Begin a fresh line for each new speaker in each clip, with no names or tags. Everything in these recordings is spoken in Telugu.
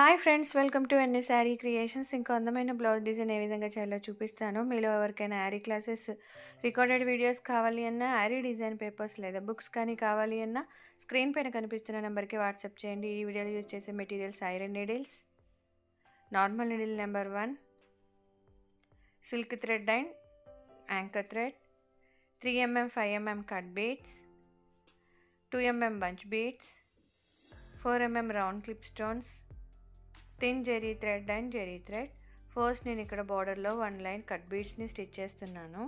Hi friends, welcome to NS sari creations. ఇంకో అందమైన బ్లౌజ్ డిజైన్ ఏ విధంగా చేయాలో చూపిస్తాను. మీలో ఎవరికైనా యారీ క్లాసెస్ రికార్డెడ్ వీడియోస్ కావాలి అన్నా, యారీ డిజైన్ పేపర్స్ లేదా బుక్స్ కానీ కావాలి అన్నా స్క్రీన్ పైన కనిపిస్తున్న నెంబర్కి వాట్సాప్ చేయండి. ఈ వీడియోలో యూజ్ చేసే materials iron needles, normal needle number 1, silk thread and anchor thread, 3mm 5mm cut beads, 2mm bunch beads, 4mm round clip stones, thin zari thread and zari thread. First నేను ఇక్కడ బార్డర్లో 1 లైన్ కట్ బీడ్స్ని స్టిచ్ చేస్తున్నాను.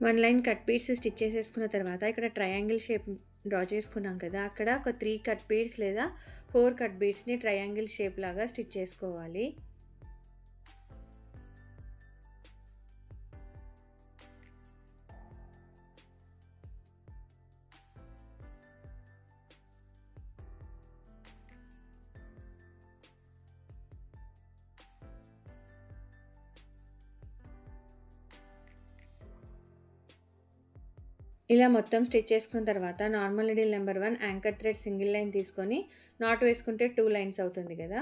One line cut beads stitch చేసేసుకున్న తర్వాత ఇక్కడ ట్రయాంగిల్ షేప్ డ్రా చేసుకున్నాం కదా, అక్కడ ఒక 3 కట్ బీడ్స్ లేదా 4 కట్ బీడ్స్ని ట్రయాంగిల్ షేప్ లాగా స్టిచ్ చేసుకోవాలి. ఇలా మొత్తం స్టిచ్ చేసుకున్న తర్వాత normal needle number 1 anchor thread single line తీసుకొని నాట్ వేసుకుంటే 2 లైన్స్ అవుతుంది కదా.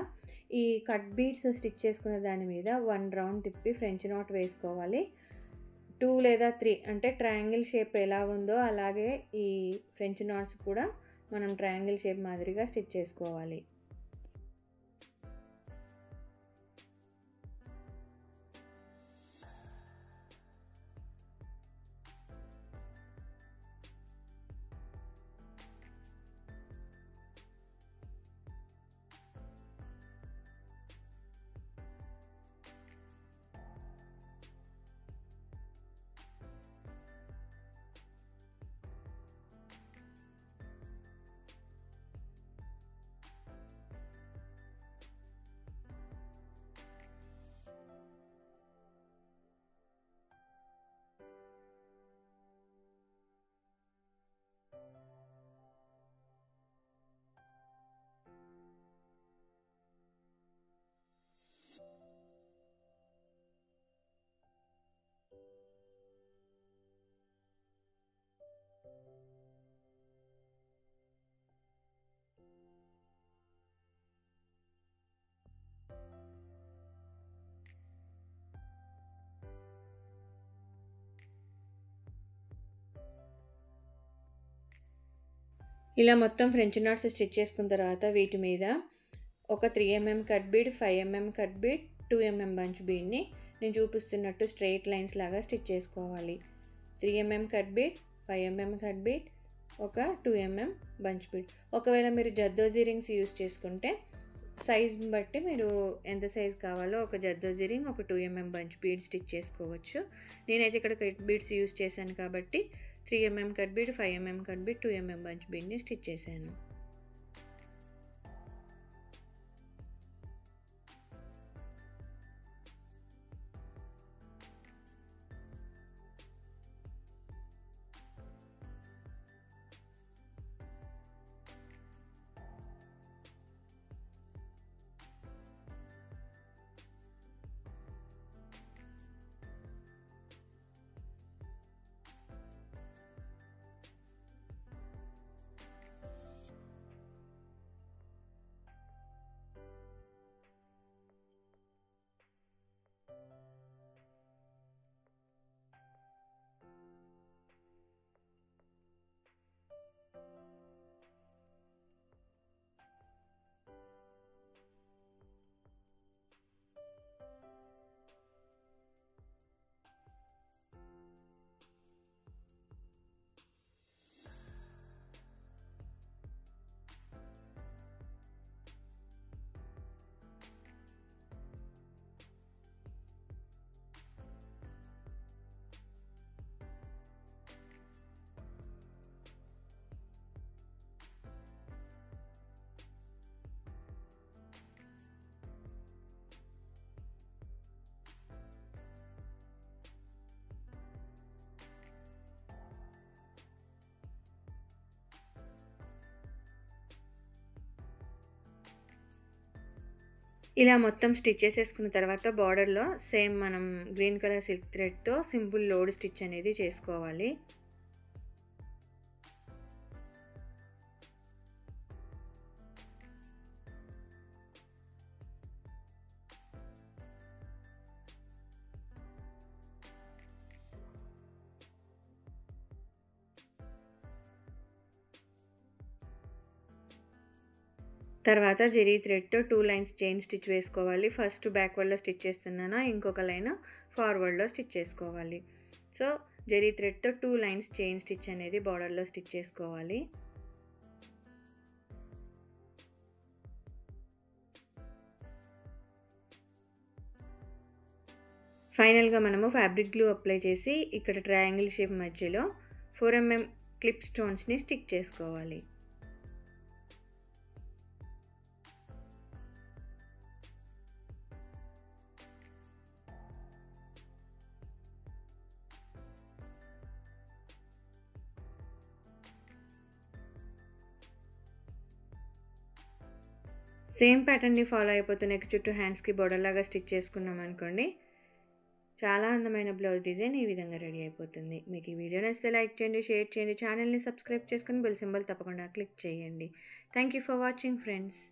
ఈ కట్ బీడ్స్ స్టిచ్ చేసుకున్న దాని మీద 1 రౌండ్ తిప్పి ఫ్రెంచ్ నాట్ వేసుకోవాలి. 2 లేదా 3 అంటే ట్రయాంగిల్ షేప్ ఎలా ఉందో అలాగే ఈ ఫ్రెంచ్ నాట్స్ కూడా మనం ట్రయాంగిల్ షేప్ మాదిరిగా స్టిచ్ చేసుకోవాలి. ఇలా మొత్తం ఫ్రెంచ్ నాట్స్ స్టిచ్ చేసుకున్న తర్వాత వీటి మీద ఒక 3mm cut bead, 5mm cut bead, 2mm bunch బీడ్ని నేను చూపిస్తున్నట్టు స్ట్రెయిట్ లైన్స్ లాగా స్టిచ్ చేసుకోవాలి. 3mm cut bead, 5mm cut bead, ఒక 2mm బంచ్ బీడ్. ఒకవేళ మీరు జర్దోజీ రింగ్స్ యూస్ చేసుకుంటే సైజ్ని బట్టి మీరు ఎంత సైజ్ కావాలో ఒక జర్దోజీ రింగ్, ఒక 2mm బంచ్ బీడ్ స్టిచ్ చేసుకోవచ్చు. నేనైతే ఇక్కడ కట్ బీడ్స్ యూస్ చేశాను కాబట్టి 3mm cut bead, 5mm cut bead, 2mm bunch బీడ్ని స్టిచ్ చేశాను. ఇలా మొత్తం స్టిచ్ చేసేసుకున్న తర్వాత బార్డర్లో సేమ్ మనం గ్రీన్ కలర్ సిల్క్ థ్రెడ్తో సింపుల్ లోడ్ స్టిచ్ అనేది చేసుకోవాలి. తర్వాత జెరీ థ్రెడ్తో 2 లైన్స్ చైన్ స్టిచ్ వేసుకోవాలి. ఫస్ట్ బ్యాక్వర్డ్లో స్టిచ్ చేస్తున్నాను, ఇంకొక లైన్ ఫార్వర్డ్లో స్టిచ్ చేసుకోవాలి. సో జెరీ థ్రెడ్తో 2 లైన్స్ చైన్ స్టిచ్ అనేది బార్డర్లో స్టిచ్ చేసుకోవాలి. ఫైనల్గా మనము ఫ్యాబ్రిక్ గ్లూ అప్లై చేసి ఇక్కడ ట్రయాంగిల్ షేప్ మధ్యలో 4 mm క్లిప్ స్టోన్స్ని స్టిక్ చేసుకోవాలి. సేమ్ ప్యాటర్న్ని ఫాలో అయిపోతూ నెక్ చుట్టూ హ్యాండ్స్కి బోర్డర్ లాగా స్టిచ్ చేసుకున్నాం అనుకోండి, చాలా అందమైన బ్లౌజ్ డిజైన్ ఈ విధంగా రెడీ అయిపోతుంది. మీకు ఈ వీడియో నచ్చితే లైక్ చేయండి, షేర్ చేయండి, ఛానల్ని సబ్స్క్రైబ్ చేసుకుని బెల్ సింబల్ తప్పకుండా క్లిక్ చేయండి. Thank you for watching friends.